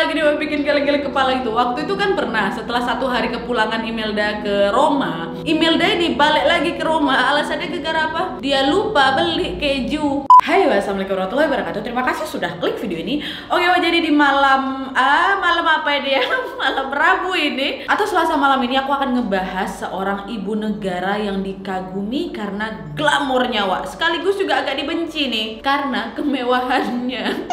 lagi nih bikin geleng-geleng kepala itu. Waktu itu kan pernah setelah 1 hari kepulangan Imelda ke Roma, Imelda ini balik lagi ke Roma. Alasannya gara-gara apa? Dia lupa beli keju. Hai, wassalamualaikum warahmatullahi wabarakatuh. Terima kasih sudah klik video ini. Oke, jadi di malam apa ya dia? Malam Rabu ini atau Selasa malam ini aku akan ngebahas seorang ibu negara yang dikagumi karena glamornya, sekaligus juga agak dibenci nih karena kemewahannya.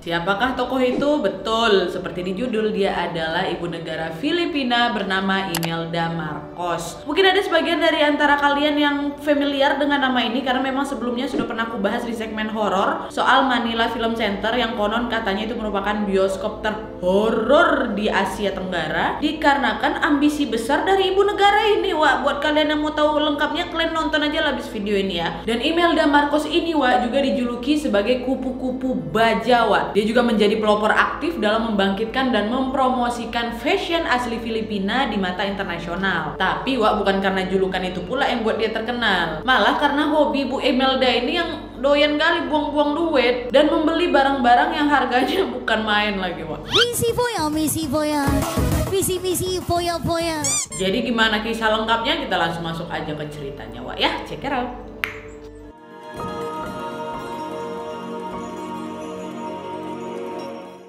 Siapakah tokoh itu? Betul, seperti di judul, dia adalah ibu negara Filipina bernama Imelda Marcos. Mungkin ada sebagian dari antara kalian yang familiar dengan nama ini karena memang sebelumnya sudah pernah aku bahas di segmen horor soal Manila Film Center yang konon katanya itu merupakan bioskop terhoror di Asia Tenggara dikarenakan ambisi besar dari ibu negara ini. Buat kalian yang mau tahu lengkapnya, kalian nonton aja lah habis video ini ya. Dan Imelda Marcos ini juga dijuluki sebagai kupu-kupu baja. Dia juga menjadi pelopor aktif dalam membangkitkan dan mempromosikan fashion asli Filipina di mata internasional. Tapi bukan karena julukan itu pula yang buat dia terkenal, malah karena hobi Bu Imelda ini yang doyan kali buang-buang duit dan membeli barang-barang yang harganya bukan main lagi, Misi foya. Jadi gimana kisah lengkapnya? Kita langsung masuk aja ke ceritanya, ya. Check it out.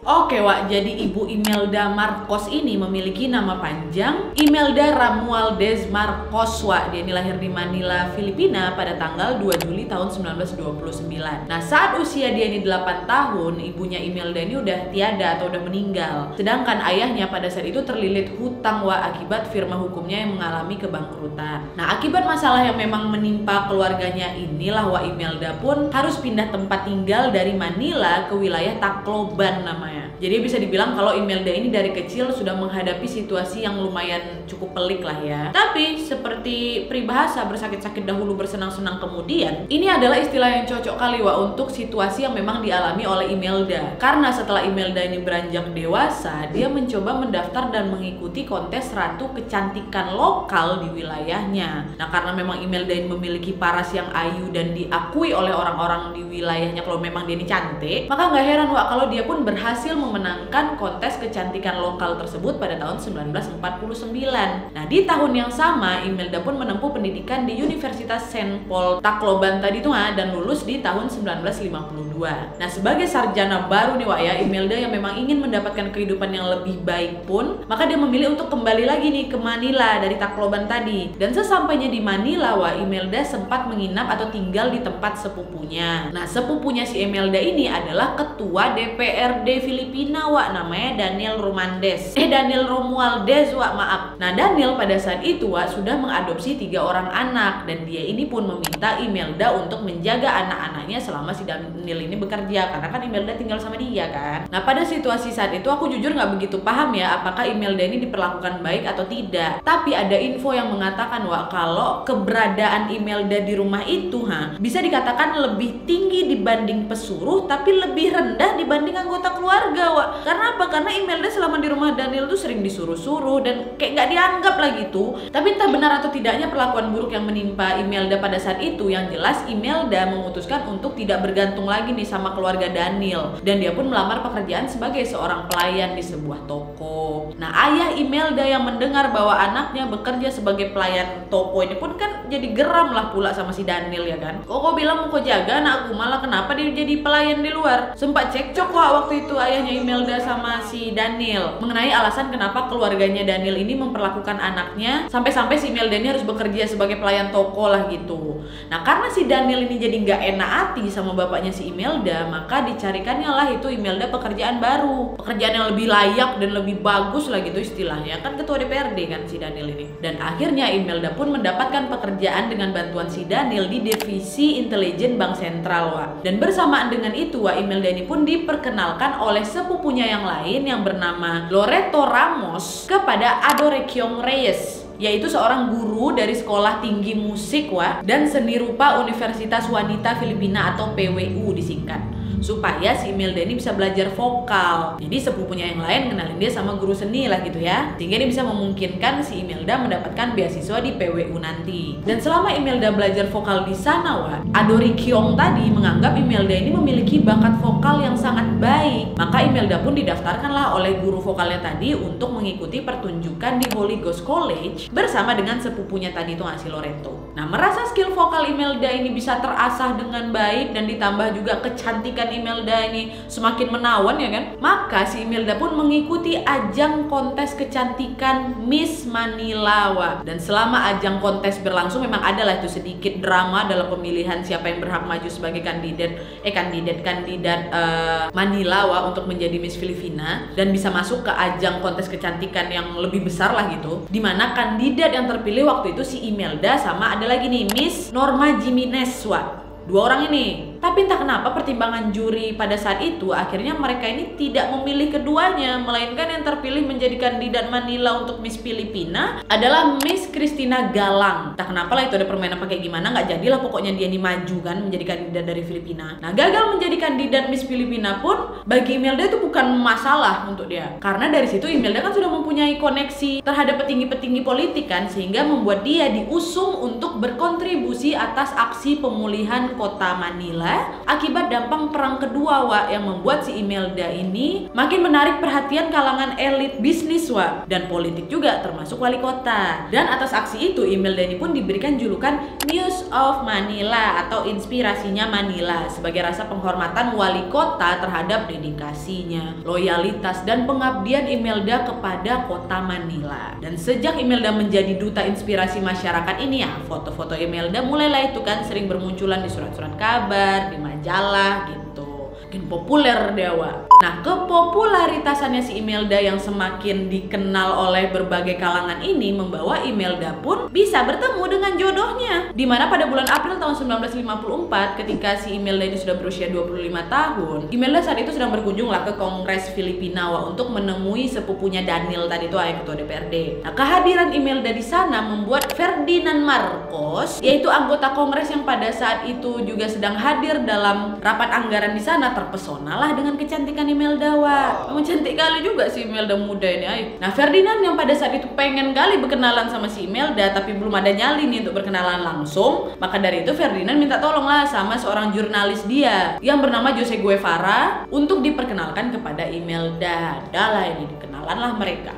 Oke, jadi Ibu Imelda Marcos ini memiliki nama panjang Imelda Romualdez Marcos, Dia ini lahir di Manila, Filipina pada tanggal 2 Juli tahun 1929. Nah, saat usia dia ini 8 tahun, ibunya Imelda ini udah tiada atau udah meninggal. Sedangkan ayahnya pada saat itu terlilit hutang akibat firma hukumnya yang mengalami kebangkrutan. Nah, akibat masalah yang memang menimpa keluarganya inilah Imelda pun harus pindah tempat tinggal dari Manila ke wilayah Tacloban namanya. Jadi bisa dibilang kalau Imelda ini dari kecil sudah menghadapi situasi yang lumayan cukup pelik lah ya. Tapi seperti peribahasa bersakit-sakit dahulu bersenang-senang kemudian, ini adalah istilah yang cocok kali untuk situasi yang memang dialami oleh Imelda. Karena setelah Imelda ini beranjak dewasa, dia mencoba mendaftar dan mengikuti kontes ratu kecantikan lokal di wilayahnya. Nah, karena memang Imelda ini memiliki paras yang ayu dan diakui oleh orang-orang di wilayahnya kalau memang dia ini cantik, maka nggak heran kalau dia pun berhasil memenangkan kontes kecantikan lokal tersebut pada tahun 1949. Nah, di tahun yang sama Imelda pun menempuh pendidikan di Universitas Saint Paul Tacloban tadi dan lulus di tahun 1952. Nah, sebagai sarjana baru nih ya, Imelda yang memang ingin mendapatkan kehidupan yang lebih baik pun, maka dia memilih untuk kembali lagi nih ke Manila dari Tacloban tadi. Dan sesampainya di Manila, Imelda sempat menginap atau tinggal di tempat sepupunya. Nah, sepupunya si Imelda ini adalah ketua DPRD Filipina, namanya Daniel Romualdez, maaf. Nah, Daniel pada saat itu sudah mengadopsi 3 orang anak dan dia ini pun meminta Imelda untuk menjaga anak-anaknya selama si Daniel ini bekerja karena kan Imelda tinggal sama dia kan. Nah, pada situasi saat itu aku jujur nggak begitu paham ya apakah Imelda ini diperlakukan baik atau tidak. Tapi ada info yang mengatakan kalau keberadaan Imelda di rumah itu bisa dikatakan lebih tinggi dibanding pesuruh tapi lebih rendah dibanding anggota keluarga. Karena apa? Karena Imelda selama di rumah Daniel tuh sering disuruh-suruh dan kayak nggak dianggap lah gitu. Tapi entah benar atau tidaknya perlakuan buruk yang menimpa Imelda pada saat itu, yang jelas Imelda memutuskan untuk tidak bergantung lagi nih sama keluarga Daniel dan dia pun melamar pekerjaan sebagai seorang pelayan di sebuah toko. Nah, ayah Imelda yang mendengar bahwa anaknya bekerja sebagai pelayan toko ini pun kan jadi geram lah pula sama si Daniel ya kan. Kok bilang mau kau jaga anakku, malah kenapa dia jadi pelayan di luar? Sempat cekcok waktu itu ayahnya Imelda sama si Daniel mengenai alasan kenapa keluarganya Daniel ini memperlakukan anaknya sampai-sampai si Imelda ini harus bekerja sebagai pelayan toko lah gitu. Nah, karena si Daniel ini jadi nggak enak hati sama bapaknya si Imelda, maka dicarikannya lah itu Imelda pekerjaan baru, pekerjaan yang lebih layak dan lebih bagus lah gitu istilahnya, kan ketua DPRD kan si Daniel ini. Dan akhirnya Imelda pun mendapatkan pekerjaan dengan bantuan si Daniel di divisi intelijen Bank Sentral dan bersamaan dengan itu Imelda ini pun diperkenalkan oleh sepupunya yang lain yang bernama Loreto Ramos kepada Adorekiong Reyes, yaitu seorang guru dari Sekolah Tinggi Musik dan Seni Rupa Universitas Wanita Filipina atau PWU disingkat. supaya si Imelda ini bisa belajar vokal. Jadi sepupunya yang lain kenalin dia sama guru seni lah gitu ya, sehingga dia bisa memungkinkan si Imelda mendapatkan beasiswa di PWU nanti. Dan selama Imelda belajar vokal di sana, Adori Kyong tadi menganggap Imelda ini memiliki bakat vokal yang sangat baik. Maka Imelda pun didaftarkanlah oleh guru vokalnya tadi untuk mengikuti pertunjukan di Holy Ghost College bersama dengan sepupunya tadi itu si Loreto. Nah, merasa skill vokal Imelda ini bisa terasah dengan baik dan ditambah juga kecantikan Imelda ini semakin menawan ya kan, maka si Imelda pun mengikuti ajang kontes kecantikan Miss Manila. Dan selama ajang kontes berlangsung memang adalah itu sedikit drama dalam pemilihan siapa yang berhak maju sebagai kandidat Manila untuk menjadi Miss Filipina dan bisa masuk ke ajang kontes kecantikan yang lebih besar lah gitu, dimana kandidat yang terpilih waktu itu si Imelda sama ada lagi nih Miss Norma Jimenez. Dua orang ini. Tapi entah kenapa pertimbangan juri pada saat itu akhirnya mereka ini tidak memilih keduanya, melainkan yang terpilih menjadi kandidat Manila untuk Miss Filipina adalah Miss Christina Galang. Entah kenapa lah itu ada permainan pakai gimana, nggak jadilah pokoknya dia ini maju kan menjadi kandidat dari Filipina. Nah, gagal menjadi kandidat Miss Filipina pun bagi Imelda itu bukan masalah untuk dia, karena dari situ Imelda kan sudah mempunyai koneksi terhadap petinggi-petinggi politik kan, sehingga membuat dia diusung untuk berkontribusi atas aksi pemulihan kota Manila akibat dampak perang kedua yang membuat si Imelda ini makin menarik perhatian kalangan elit bisnis dan politik juga termasuk wali kota. Dan atas aksi itu Imelda ini pun diberikan julukan Muse of Manila atau inspirasinya Manila sebagai rasa penghormatan wali kota terhadap dedikasinya, loyalitas dan pengabdian Imelda kepada kota Manila. Dan sejak Imelda menjadi duta inspirasi masyarakat ini ya, foto-foto Imelda mulailah itu kan sering bermunculan di surat-surat kabar, di majalah gitu. Makin populer dia Nah, kepopularitasannya si Imelda yang semakin dikenal oleh berbagai kalangan ini membawa Imelda pun bisa bertemu dengan jodohnya, dimana pada bulan April tahun 1954 ketika si Imelda ini sudah berusia 25 tahun, Imelda saat itu sedang berkunjung lah ke Kongres Filipina untuk menemui sepupunya Daniel tadi itu yang ketua DPRD. Nah, kehadiran Imelda di sana membuat Ferdinand Marcos, yaitu anggota Kongres yang pada saat itu juga sedang hadir dalam rapat anggaran di sana, terpesonalah dengan kecantikan Imelda. Memang cantik kali juga si Imelda muda ini. Nah, Ferdinand yang pada saat itu pengen kali berkenalan sama si Imelda tapi belum ada nyali nih untuk berkenalan langsung, maka dari itu Ferdinand minta tolong lah sama seorang jurnalis dia yang bernama Jose Guevara untuk diperkenalkan kepada Imelda. Adalah ini dikenalan lah mereka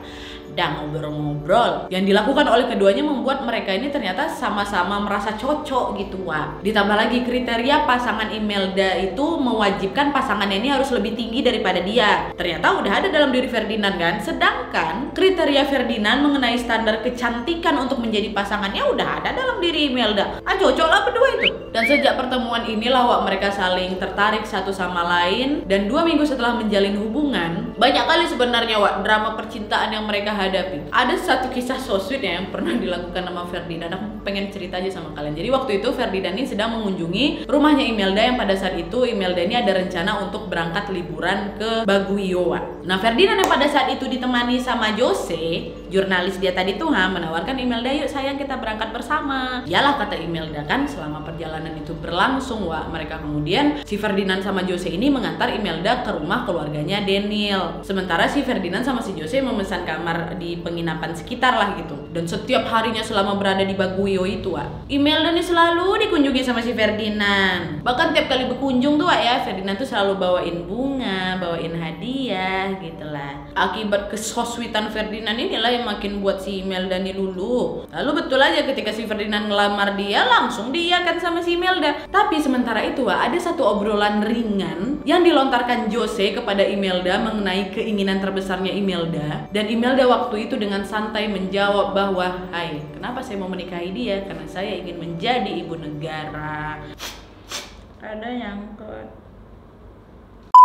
dan ngobrol-ngobrol. Yang dilakukan oleh keduanya membuat mereka ini ternyata sama-sama merasa cocok gitu Ditambah lagi kriteria pasangan Imelda itu mewajibkan pasangannya ini harus lebih tinggi daripada dia. Ternyata udah ada dalam diri Ferdinand kan. Sedangkan kriteria Ferdinand mengenai standar kecantikan untuk menjadi pasangannya udah ada dalam diri Imelda. Cocok lah berdua itu. Dan sejak pertemuan inilah mereka saling tertarik satu sama lain. Dan 2 minggu setelah menjalin hubungan, banyak kali sebenarnya drama percintaan yang mereka hadapi. Ada satu kisah so sweet yang pernah dilakukan sama Ferdinand. Aku pengen cerita aja sama kalian. Jadi waktu itu Ferdinand ini sedang mengunjungi rumahnya Imelda yang pada saat itu Imelda ini ada rencana untuk berangkat liburan ke Baguio. Nah, Ferdinand yang pada saat itu ditemani sama Jose, jurnalis dia tadi tuh menawarkan Imelda, yuk sayang kita berangkat bersama. Iyalah kata Imelda kan. Selama perjalanan itu berlangsung mereka kemudian si Ferdinand sama Jose ini mengantar Imelda ke rumah keluarganya Daniel. Sementara si Ferdinand sama si Jose memesan kamar di penginapan sekitar lah gitu. Dan setiap harinya selama berada di Baguio itu Imelda nih selalu dikunjungi sama si Ferdinand. Bahkan tiap kali berkunjung tuh Ferdinand tuh selalu bawain bunga, bawain hadiah gitulah. Akibat kesoswitan Ferdinand inilah yang makin buat si Imelda nih luluh. Lalu betul aja ketika si Ferdinand ngelamar dia langsung diiyakan sama si Imelda. Tapi sementara itu ada satu obrolan ringan yang dilontarkan Jose kepada Imelda mengenai keinginan terbesarnya Imelda. Dan Imelda waktu itu dengan santai menjawab bahwa, "Hai, kenapa saya mau menikahi dia? Karena saya ingin menjadi ibu negara." Ada nyangkut.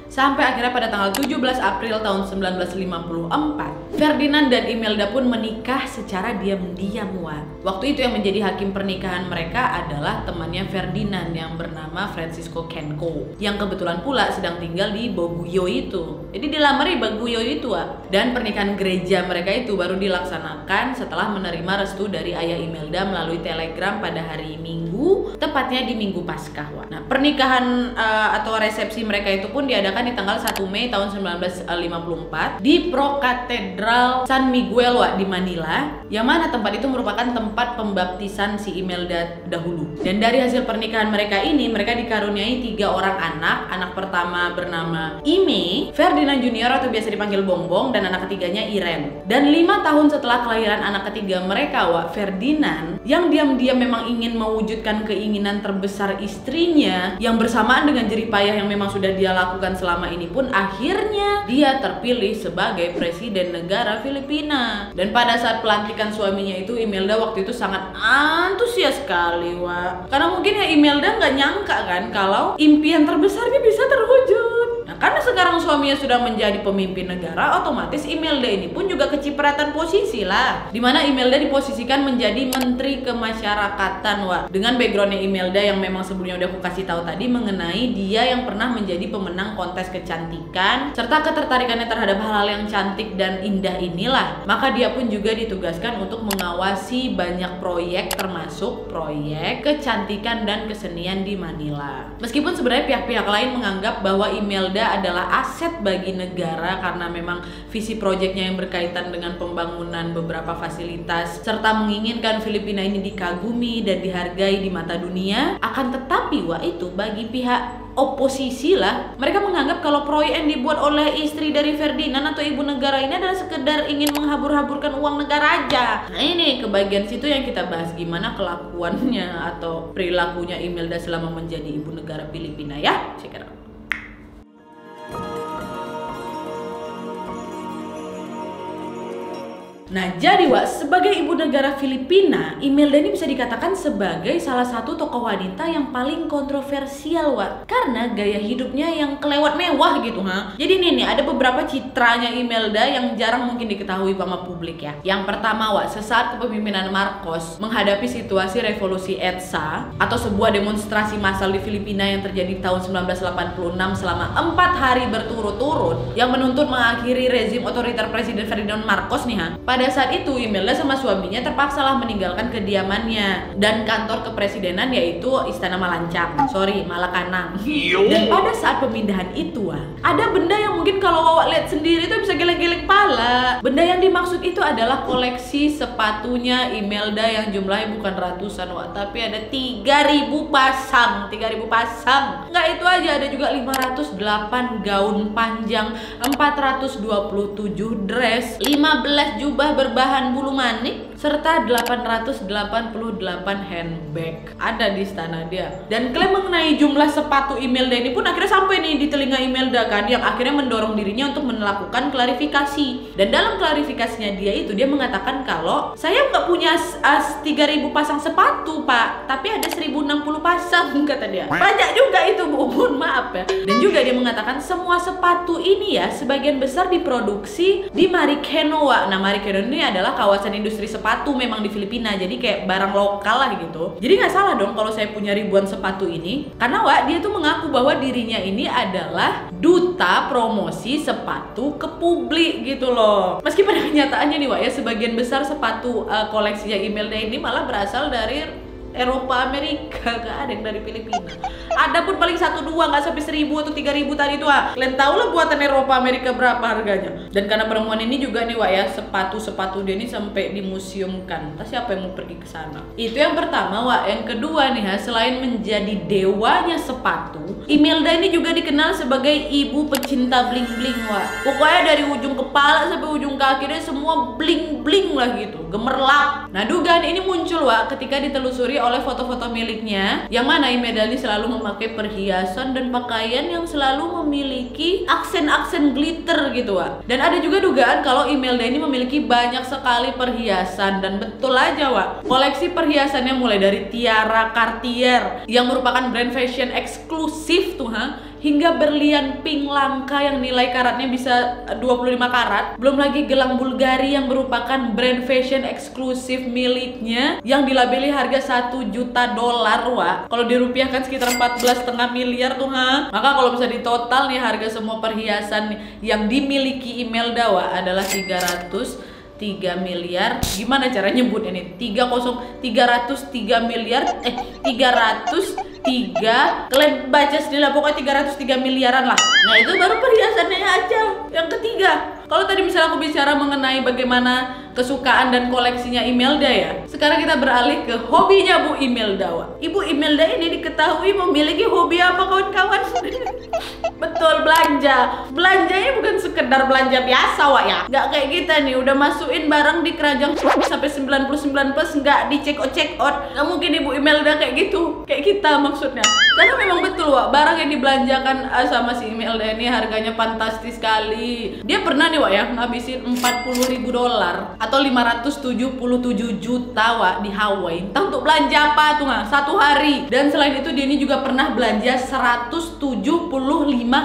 Sampai akhirnya pada tanggal 17 April tahun 1954, Ferdinand dan Imelda pun menikah secara diam-diam, Wak. Waktu itu yang menjadi hakim pernikahan mereka adalah temannya Ferdinand yang bernama Francisco Kenko, yang kebetulan pula sedang tinggal di Boguyo itu. Jadi dilamar di Boguyo itu, Wak. Dan pernikahan gereja mereka itu baru dilaksanakan setelah menerima restu dari ayah Imelda melalui telegram pada hari Minggu, tepatnya di Minggu Paskah, Wak. Nah, pernikahan atau resepsi mereka itu pun diadakan di tanggal 1 Mei tahun 1954 di Pro Katedral San Miguel, Wak, di Manila, yang mana tempat itu merupakan tempat pembaptisan si Imelda dahulu. Dan dari hasil pernikahan mereka ini, mereka dikaruniai 3 orang anak. Anak pertama bernama Ime, Ferdinand Junior atau biasa dipanggil Bongbong, dan anak ketiganya Irene. Dan 5 tahun setelah kelahiran anak ketiga mereka, Wak, Ferdinand yang diam-diam memang ingin mewujudkan keinginan terbesar istrinya, yang bersamaan dengan jerih payah yang memang sudah dia lakukan selama ini pun, akhirnya dia terpilih sebagai presiden negara Filipina. Dan pada saat pelantikan suaminya itu, Imelda waktu itu sangat antusias sekali, Wak. Karena mungkin ya Imelda nggak nyangka kan kalau impian terbesarnya bisa terwujud. Nah, karena sekarang suaminya sudah menjadi pemimpin negara, otomatis Imelda ini pun juga kecipratan posisi lah. Dimana Imelda diposisikan menjadi menteri kemasyarakatan, Wak. Dengan backgroundnya Imelda yang memang sebelumnya udah aku kasih tahu tadi mengenai dia yang pernah menjadi pemenang kontes kecantikan, serta ketertarikannya terhadap hal-hal yang cantik dan indah inilah. Maka dia pun juga ditugaskan untuk mengawasi banyak proyek, termasuk proyek kecantikan dan kesenian di Manila. Meskipun sebenarnya pihak-pihak lain menganggap bahwa Imelda adalah aset bagi negara karena memang visi proyeknya yang berkaitan dengan pembangunan beberapa fasilitas serta menginginkan Filipina ini dikagumi dan dihargai di mata dunia. Akan tetapi, Wak, itu bagi pihak oposisi lah, mereka menganggap kalau proyek yang dibuat oleh istri dari Ferdinand atau ibu negara ini adalah sekedar ingin menghabur-haburkan uang negara aja. Nah, ini ke bagian situ yang kita bahas, gimana kelakuannya atau perilakunya Imelda selama menjadi ibu negara Filipina ya sekarang. Nah, jadi Wak, sebagai ibu negara Filipina, Imelda ini bisa dikatakan sebagai salah satu tokoh wanita yang paling kontroversial, Wak. Karena gaya hidupnya yang kelewat mewah gitu, ha. Jadi nih ada beberapa citranya Imelda yang jarang mungkin diketahui sama publik ya. Yang pertama, Wak, sesaat kepemimpinan Marcos menghadapi situasi revolusi EDSA atau sebuah demonstrasi massal di Filipina yang terjadi tahun 1986 selama 4 hari berturut-turut yang menuntut mengakhiri rezim otoriter Presiden Ferdinand Marcos nih, ha. Pada saat itu Imelda sama suaminya terpaksalah meninggalkan kediamannya dan kantor kepresidenan, yaitu Istana Malacanang. Dan pada saat pemindahan itu, ada benda yang mungkin kalau Wawa lihat sendiri itu bisa geleng-geleng kepala. Benda yang dimaksud itu adalah koleksi sepatunya Imelda yang jumlahnya bukan ratusan, Wak, tapi ada 3.000 pasang. 3.000 pasang. Nggak itu aja, ada juga 508 gaun panjang, 427 dress, 15 jubah berbahan bulu manik, serta 888 handbag ada di istana dia. Dan klaim mengenai jumlah sepatu Imelda ini pun akhirnya sampai nih di telinga Imelda kan, yang akhirnya mendorong dirinya untuk melakukan klarifikasi. Dan dalam klarifikasinya dia mengatakan kalau saya nggak punya 3.000 pasang sepatu, Pak, tapi ada 1.060 pasang, kata dia. Banyak juga itu, Bu, mohon maaf ya. Dan juga dia mengatakan semua sepatu ini ya sebagian besar diproduksi di Marikina, Wak. Nah, Marikina ini adalah kawasan industri sepatu memang di Filipina, jadi kayak barang lokal lah gitu. Jadi nggak salah dong kalau saya punya ribuan sepatu ini, karena Wak, dia tuh mengaku bahwa dirinya ini adalah duta promosi sepatu ke publik gitu loh. Meski pada kenyataannya nih, Wak, ya sebagian besar sepatu koleksinya Imelda ini malah berasal dari Eropa, Amerika, gak ada yang dari Filipina. Ada pun paling 1-2, nggak sampai 1.000 atau 3.000 tadi tuh. Kalian tahu lah buatan Eropa, Amerika berapa harganya. Dan karena perempuan ini juga nih, Wak, ya, sepatu-sepatu dia ini sampai dimuseumkan. Entah siapa yang mau pergi ke sana. Itu yang pertama, Wak. Yang kedua nih, selain menjadi dewanya sepatu, Imelda ini juga dikenal sebagai ibu pecinta bling-bling, Wak. Pokoknya dari ujung kepala sampai ujung kaki dia semua bling-bling lah gitu, gemerlap. Nah, dugaan ini muncul, Wak, ketika ditelusuri oleh foto-foto miliknya, yang mana Imelda ini selalu memakai perhiasan dan pakaian yang selalu memiliki aksen-aksen glitter gitu, Wak. Dan ada juga dugaan kalau Imelda ini memiliki banyak sekali perhiasan, dan betul aja, Wak. Koleksi perhiasannya mulai dari tiara Cartier yang merupakan brand fashion eksklusif tuh, hingga berlian pink langka yang nilai karatnya bisa 25 karat. Belum lagi gelang Bulgari yang merupakan brand fashion eksklusif miliknya yang dilabeli harga $1 juta, Wak. Kalau dirupiahkan sekitar 14,5 miliar tuh, ha. Maka kalau bisa ditotal nih harga semua perhiasan yang dimiliki Imelda, Wak, adalah 303 miliar. Gimana cara nyebutnya nih? 303 miliar 303, kalian baca sendiri lah, pokoknya 303 miliaran lah. Nah itu baru perhiasannya aja. Yang ketiga, kalau tadi misalnya aku bicara mengenai bagaimana kesukaan dan koleksinya Imelda ya, sekarang kita beralih ke hobinya Bu Imelda, Wak. Ibu Imelda ini diketahui memiliki hobi apa, kawan-kawan? Betul, belanja. Belanjanya bukan sekedar belanja biasa, Wak, ya. Nggak kayak kita nih, udah masukin barang di keranjang sampai 99+, nggak di check out. Nggak mungkin Ibu Imelda kayak gitu, kayak kita maksudnya. Karena memang betul, Wak, barang yang dibelanjakan sama si Imelda ini harganya fantastis sekali. Dia pernah nih, Wak, ya, ngabisin $40.000 atau 577 juta, Wak, di Hawaii. Entah untuk belanja apa tuh, nggak? Satu hari. Dan selain itu dia ini juga pernah belanja 175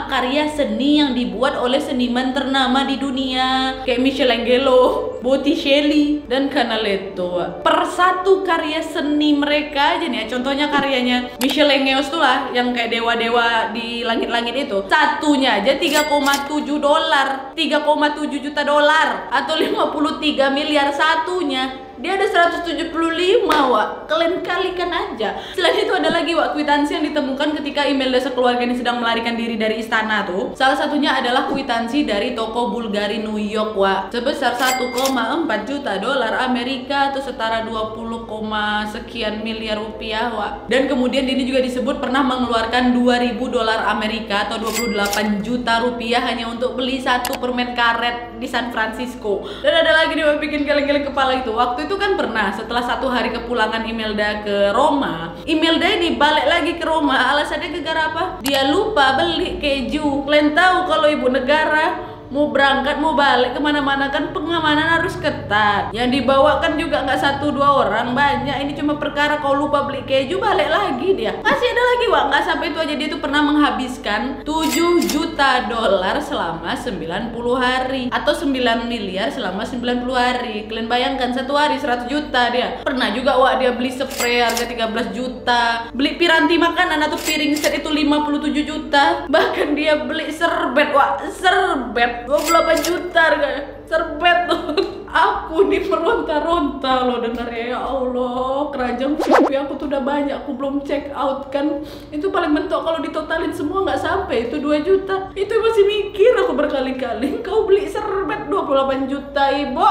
karya seni yang dibuat oleh seniman ternama di dunia kayak Michelangelo, Botticelli, dan Canaletto, Wak. Per satu karya seni mereka aja nih ya, contohnya karyanya Michelangelo tuh lah yang kayak dewa-dewa di langit-langit itu, satunya aja $3,7 juta atau 53 miliar satunya. Dia ada 175, Wak. Kalian kalikan aja. Selain itu ada lagi, Wak, kwitansi yang ditemukan ketika Imelda sekeluarga ini sedang melarikan diri dari istana tuh. Salah satunya adalah kwitansi dari toko Bulgari New York, Wak, sebesar $1,4 juta Amerika atau setara 20, sekian miliar rupiah, Wak. Dan kemudian ini juga disebut pernah mengeluarkan $2.000 Amerika atau 28 juta rupiah hanya untuk beli satu permen karet di San Francisco. Dan ada lagi nih, Wak, bikin geleng-geleng kepala itu. Waktu itu kan pernah setelah satu hari kepulangan Imelda ke Roma, Imelda ini balik lagi ke Roma. Alasannya gara-gara apa? Dia lupa beli keju. Kalian tahu kalau ibu negara mau berangkat, mau balik kemana-mana kan pengamanan harus ketat. Yang dibawa kan juga nggak 1-2 orang, banyak. Ini cuma perkara kau lupa beli keju, balik lagi dia. Masih ada lagi, Wak, nggak sampai itu aja. Dia tuh pernah menghabiskan $7 juta selama 90 hari atau 9 miliar selama 90 hari. Kalian bayangkan satu hari 100 juta dia. Pernah juga, Wak, dia beli spray harga 13 juta. Beli piranti makanan atau piring set itu 57 juta. Bahkan dia beli serbet, Wak, serbet 28 juta harganya. Serbet tuh. Aku nih meronta-ronta loh dengarnya, ya Allah. Keranjang TV aku tuh udah banyak, aku belum check out kan. Itu paling mentok kalau ditotalin semua nggak sampai itu 2 juta. Itu masih mikir aku berkali-kali, kau beli serbet 28 juta, Ibu.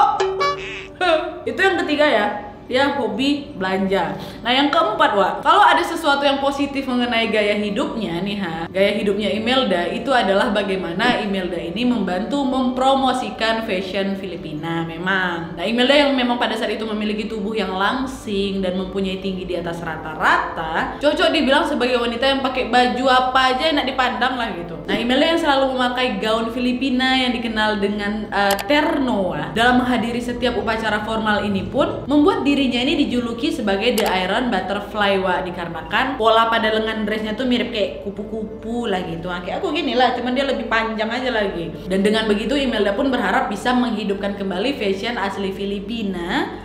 Itu yang ketiga ya. Ya, hobi belanja. Nah, yang keempat, Wak, kalau ada sesuatu yang positif mengenai gaya hidupnya nih, gaya hidupnya Imelda itu adalah bagaimana Imelda ini membantu mempromosikan fashion Filipina memang. Nah, Imelda yang memang pada saat itu memiliki tubuh yang langsing dan mempunyai tinggi di atas rata-rata, cocok dibilang sebagai wanita yang pakai baju apa aja enak dipandang lah gitu. Nah, Imelda yang selalu memakai gaun Filipina yang dikenal dengan terno, dalam menghadiri setiap upacara formal ini pun membuat dirinya ini dijuluki sebagai The Iron Butterfly, Wak, dikarenakan pola pada lengan dressnya tuh mirip kayak kupu-kupu lah gitu. Kayak aku gini lah, cuman dia lebih panjang aja lagi. Dan dengan begitu Imelda pun berharap bisa menghidupkan kembali fashion asli Filipina.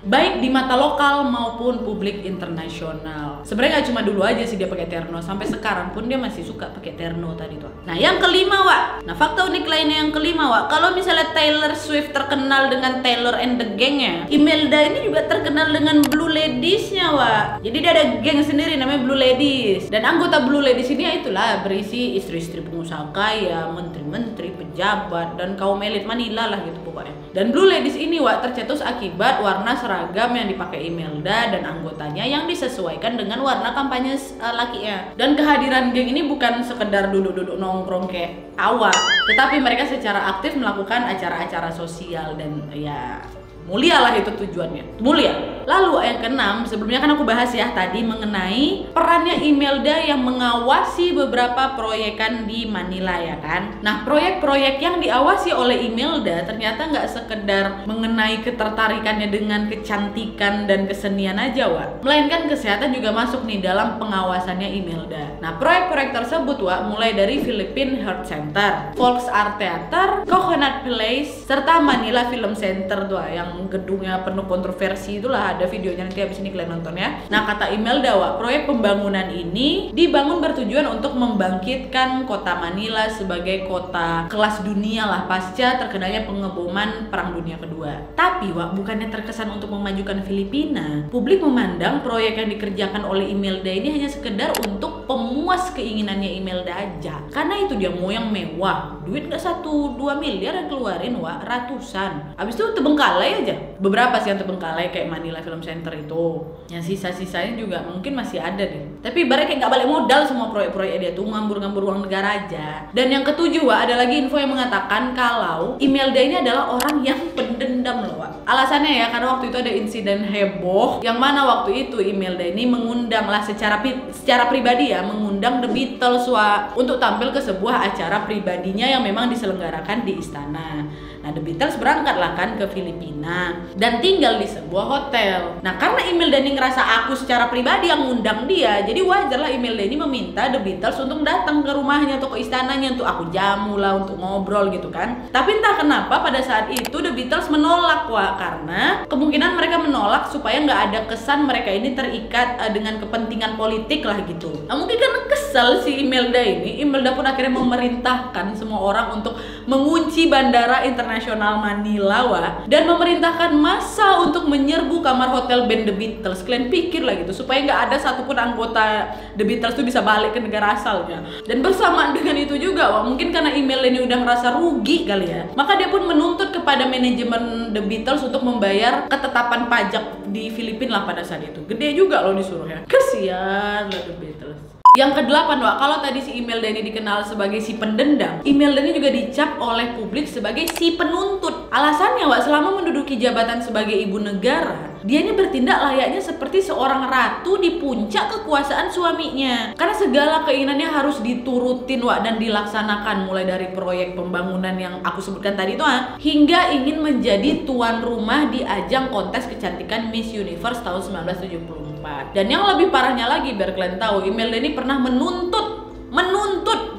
Baik di mata lokal maupun publik internasional. Sebenarnya nggak cuma dulu aja sih dia pakai terno, sampai sekarang pun dia masih suka pakai terno tadi tuh. Nah, yang kelima, Wak. Nah, fakta unik lainnya yang kelima, Wak. Kalau misalnya Taylor Swift terkenal dengan Taylor and the Gang-nya, Imelda ini juga terkenal dengan Blue Ladies-nya, Wak. Jadi dia ada geng sendiri namanya Blue Ladies. Dan anggota Blue Ladies ini ya itulah berisi istri-istri pengusaha kaya, menteri-menteri, pejabat, dan kaum elit Manila lah gitu pokoknya. Dan Blue Ladies ini, Wak, tercetus akibat warna seragam yang dipakai Imelda dan anggotanya yang disesuaikan dengan warna kampanye lakinya. Dan kehadiran geng ini bukan sekedar duduk-duduk nongkrong kayak awak, tetapi mereka secara aktif melakukan acara-acara sosial dan ya Mulia lah itu tujuannya, mulia. Lalu yang keenam, sebelumnya kan aku bahas ya tadi mengenai perannya Imelda yang mengawasi beberapa proyekan di Manila ya kan. Nah, proyek-proyek yang diawasi oleh Imelda ternyata nggak sekedar mengenai ketertarikannya dengan kecantikan dan kesenian aja, Wak. Melainkan kesehatan juga masuk nih dalam pengawasannya Imelda. Nah, proyek-proyek tersebut, Wak, mulai dari Philippine Heart Center, Volks Art Theater, Coconut Place, serta Manila Film Center tuh yang gedungnya penuh kontroversi itulah, ada videonya nanti habis ini kalian nonton ya. Nah, kata Imelda, Wak, proyek pembangunan ini dibangun bertujuan untuk membangkitkan kota Manila sebagai kota kelas dunia lah pasca terkenanya pengeboman Perang Dunia Kedua. Tapi, Wak, bukannya terkesan untuk memajukan Filipina, publik memandang proyek yang dikerjakan oleh Imelda ini hanya sekedar untuk pemuas keinginannya Imelda aja. Karena itu dia mau yang mewah, duit gak 1-2 miliar yang keluarin, Wak, ratusan. Habis itu terbengkalai aja. Beberapa sih yang terbengkalai kayak Manila Film Center itu. Yang sisa-sisanya juga mungkin masih ada deh. Tapi ibaratnya kayak gak balik modal semua proyek-proyek dia tuh, ngambur-ngambur uang negara aja. Dan yang ketujuh, Wak, ada lagi info yang mengatakan kalau Imelda ini adalah orang yang pendendam loh, Wak. Alasannya ya karena waktu itu ada insiden heboh yang mana waktu itu Imelda ini mengundang lah secara pribadi ya, mengundang The Beatles, Wak, untuk tampil ke sebuah acara pribadinya yang memang diselenggarakan di istana. Nah, The Beatles berangkat lah kan ke Filipina dan tinggal di sebuah hotel. Nah, karena Imelda ini ngerasa aku secara pribadi yang ngundang dia, jadi wajar lah Imelda ini meminta The Beatles untuk datang ke rumahnya atau ke istananya untuk aku jamu lah, untuk ngobrol gitu kan. Tapi entah kenapa pada saat itu The Beatles menolak, Wak, karena kemungkinan mereka menolak supaya nggak ada kesan mereka ini terikat dengan kepentingan politik lah gitu. Nah, mungkin karena kesal si Imelda ini, Imelda pun akhirnya memerintahkan semua orang untuk mengunci bandara internasional Manila, Wak, dan memerintahkan massa untuk menyerbu kamar hotel band The Beatles. Kalian pikir lah gitu, supaya nggak ada satupun anggota The Beatles tuh bisa balik ke negara asalnya. Dan bersamaan dengan itu juga, Wak, mungkin karena Imelda ini udah ngerasa rugi kali ya, maka dia pun menuntut kepada manajemen The Beatles untuk membayar ketetapan pajak di Filipina lah pada saat itu. Gede juga loh disuruhnya. Kesian lah The Beatles. Yang kedelapan, Wak, kalau tadi si Imelda ini dikenal sebagai si pendendam, Imelda ini juga dicap oleh publik sebagai si penuntut. Alasannya, Wak, selama menduduki jabatan sebagai ibu negara, dia ini bertindak layaknya seperti seorang ratu di puncak kekuasaan suaminya. Karena segala keinginannya harus diturutin, Wak, dan dilaksanakan, mulai dari proyek pembangunan yang aku sebutkan tadi itu hingga ingin menjadi tuan rumah di ajang kontes kecantikan Miss Universe tahun 1974. Dan yang lebih parahnya lagi, biar kalian tahu, Imelda ini pernah menuntut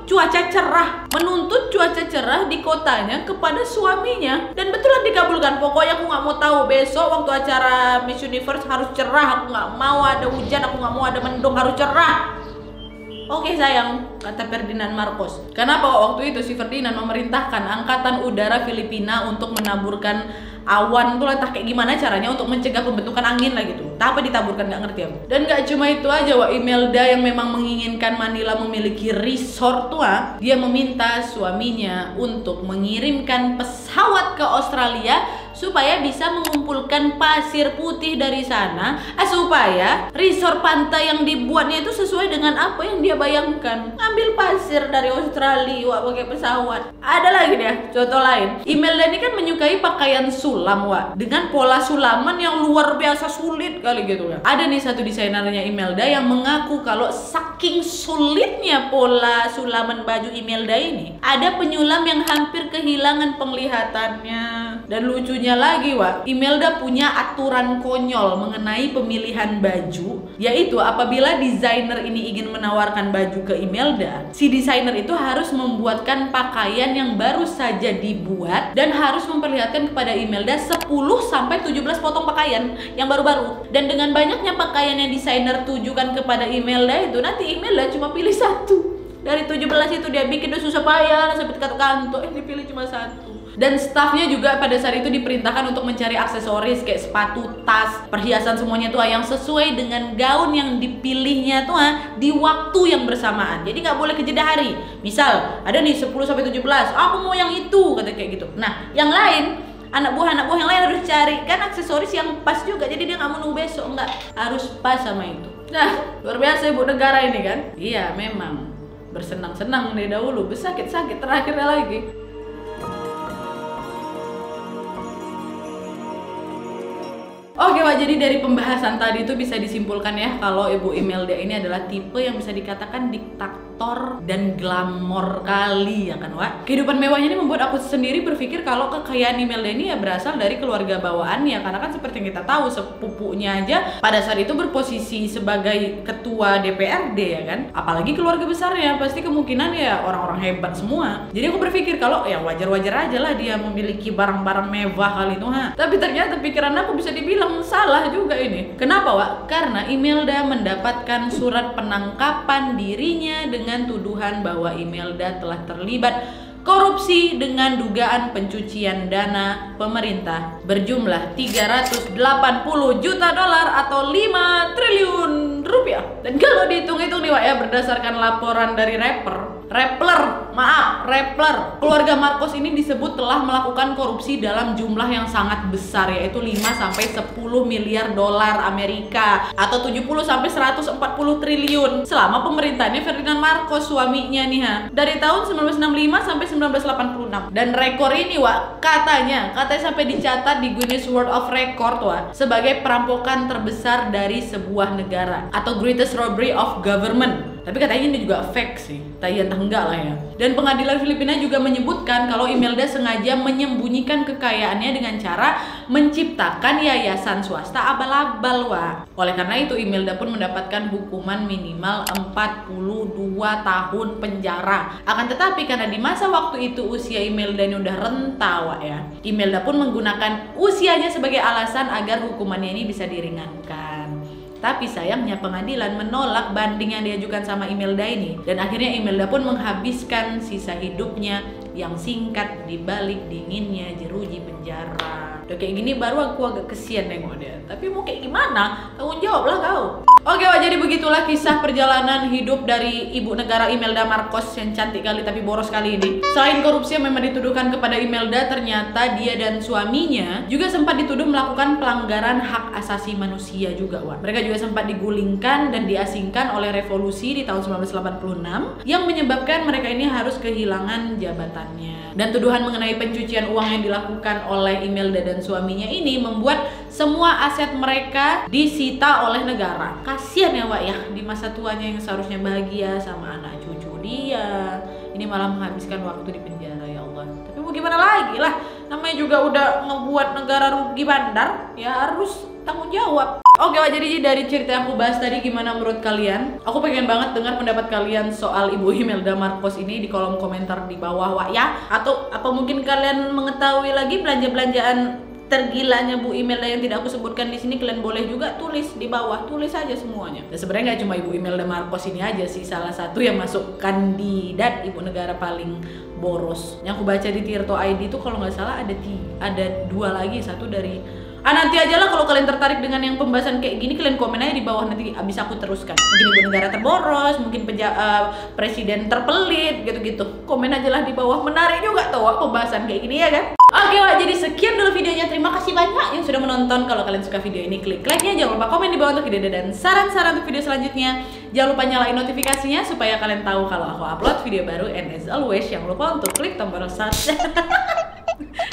cuaca cerah di kotanya kepada suaminya, dan betulan dikabulkan. Pokoknya aku nggak mau tahu besok waktu acara Miss Universe harus cerah, aku nggak mau ada hujan, aku nggak mau ada mendung, harus cerah. Oke sayang, kata Ferdinand Marcos. Kenapa waktu itu si Ferdinand memerintahkan angkatan udara Filipina untuk menaburkan awan tuh, entah kayak gimana caranya untuk mencegah pembentukan angin lah gitu. Tapi ditaburkan, nggak ngerti aku. Dan nggak cuma itu aja, Wak, Imelda yang memang menginginkan Manila memiliki resort tuh, dia meminta suaminya untuk mengirimkan pesawat ke Australia supaya bisa mengumpulkan pasir putih dari sana, supaya resort pantai yang dibuatnya itu sesuai dengan apa yang dia bayangkan. Ambil pasir dari Australia, Wak, pakai pesawat. Ada lagi deh contoh lain. Imelda ini kan menyukai pakaian sulam, Wak, dengan pola sulaman yang luar biasa sulit kali gitu kan. Ada nih satu desainernya Imelda yang mengaku kalau saking sulitnya pola sulaman baju Imelda ini, ada penyulam yang hampir kehilangan penglihatannya. Dan lucunya lagi, Wak, Imelda punya aturan konyol mengenai pemilihan baju, yaitu apabila desainer ini ingin menawarkan baju ke Imelda, si desainer itu harus membuatkan pakaian yang baru saja dibuat dan harus memperlihatkan kepada Imelda 10-17 potong pakaian yang baru-baru. Dan dengan banyaknya pakaian yang desainer tujukan kepada Imelda itu, nanti Imelda cuma pilih satu. Dari 17 itu dia bikin udah susah payah sampai ke kantor, dipilih cuma satu. Dan stafnya juga pada saat itu diperintahkan untuk mencari aksesoris kayak sepatu, tas, perhiasan semuanya tuh yang sesuai dengan gaun yang dipilihnya tuh di waktu yang bersamaan. Jadi nggak boleh kejeda hari. Misal ada nih 10-17, aku mau yang itu, kata kayak gitu. Nah, yang lain anak buah yang lain harus cari kan aksesoris yang pas juga. Jadi dia nggak mau nunggu besok, nggak, harus pas sama itu. Nah, luar biasa ibu negara ini kan. Iya, memang bersenang-senang dari dahulu, bersakit-sakit terakhirnya lagi. Oke Wak, jadi dari pembahasan tadi itu bisa disimpulkan ya kalau Ibu Imelda ini adalah tipe yang bisa dikatakan diktator dan glamor kali ya kan Wak. Kehidupan mewahnya ini membuat aku sendiri berpikir kalau kekayaan Imelda ini ya berasal dari keluarga bawaannya, karena kan seperti yang kita tahu sepupunya aja pada saat itu berposisi sebagai ketua DPRD ya kan. Apalagi keluarga besarnya pasti kemungkinan ya orang-orang hebat semua. Jadi aku berpikir kalau ya wajar-wajar aja lah dia memiliki barang-barang mewah kali itu ha. Tapi ternyata pikiran aku bisa dibilang salah juga ini. Kenapa Wak? Karena Imelda mendapatkan surat penangkapan dirinya dengan tuduhan bahwa Imelda telah terlibat korupsi dengan dugaan pencucian dana pemerintah berjumlah 380 juta dolar atau 5 triliun rupiah. Dan kalau dihitung-hitung nih Wak ya, berdasarkan laporan dari Rappler, keluarga Marcos ini disebut telah melakukan korupsi dalam jumlah yang sangat besar, yaitu 5-10 miliar dolar Amerika atau 70-140 triliun selama pemerintahannya Ferdinand Marcos, suaminya nih ha, dari tahun 1965 sampai 1986. Dan rekor ini Wak, katanya sampai dicatat di Guinness World of Record Wak, sebagai perampokan terbesar dari sebuah negara atau greatest robbery of government. Tapi katanya ini juga fake sih, tapi entah enggak lah ya. Dan pengadilan Filipina juga menyebutkan kalau Imelda sengaja menyembunyikan kekayaannya dengan cara menciptakan yayasan swasta abal-abal Wak. Oleh karena itu Imelda pun mendapatkan hukuman minimal 42 tahun penjara. Akan tetapi karena di masa waktu itu usia Imelda ini udah renta Wak ya, Imelda pun menggunakan usianya sebagai alasan agar hukumannya ini bisa diringankan. Tapi sayangnya pengadilan menolak banding yang diajukan sama Imelda ini, dan akhirnya Imelda pun menghabiskan sisa hidupnya yang singkat di balik dinginnya jeruji penjara. Udah kayak gini baru aku agak kesian nengok dia. Tapi mau kayak gimana? Tanggung jawab lah kau. Oke Wak, jadi begitulah kisah perjalanan hidup dari ibu negara Imelda Marcos yang cantik kali tapi boros kali ini. Selain korupsi yang memang dituduhkan kepada Imelda, ternyata dia dan suaminya juga sempat dituduh melakukan pelanggaran hak asasi manusia juga Wak. Mereka juga sempat digulingkan dan diasingkan oleh revolusi di tahun 1986 yang menyebabkan mereka ini harus kehilangan jabatannya. Dan tuduhan mengenai pencucian uang yang dilakukan oleh Imelda dan suaminya ini membuat semua aset mereka disita oleh negara. Kasian ya Wak ya, di masa tuanya yang seharusnya bahagia sama anak cucu dia, ini malah menghabiskan waktu di penjara, ya Allah. Tapi mau gimana lagi lah, namanya juga udah ngebuat negara rugi bandar, ya harus tanggung jawab. Oke Wak, jadi dari cerita yang aku bahas tadi, gimana menurut kalian? Aku pengen banget dengar pendapat kalian soal Ibu Imelda Marcos ini di kolom komentar di bawah Wak ya. Atau apa mungkin kalian mengetahui lagi belanja-belanjaan tergilanya Bu Imelda yang tidak aku sebutkan di sini? Kalian boleh juga tulis di bawah, tulis aja semuanya. Dan sebenarnya nggak cuma Ibu Imelda Marcos ini aja sih, salah satu yang masuk kandidat ibu negara paling boros. Yang aku baca di Tirto ID itu kalau nggak salah ada 2 lagi, satu dari nanti aja lah kalau kalian tertarik dengan yang pembahasan kayak gini, kalian komen aja di bawah, nanti abis aku teruskan. Mungkin ibu negara terboros, mungkin presiden terpelit, gitu-gitu. Komen aja lah di bawah, menarik juga tuh pembahasan kayak gini ya kan. Oke Wak, jadi sekian dulu videonya. Terima kasih banyak yang sudah menonton. Kalau kalian suka video ini, klik like-nya. Jangan lupa komen di bawah untuk ide dan saran-saran untuk video selanjutnya. Jangan lupa nyalain notifikasinya supaya kalian tahu kalau aku upload video baru. And as always, jangan lupa untuk klik tombol subscribe.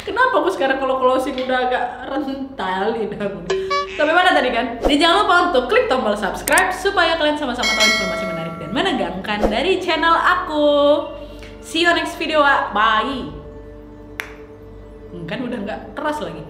Kenapa aku sekarang kalau closing udah agak rental lidahku? Sampai mana tadi kan? Dan jangan lupa untuk klik tombol subscribe supaya kalian sama-sama tahu informasi menarik dan menegangkan dari channel aku. See you next video Wak. Bye. Kan udah nggak keras lagi.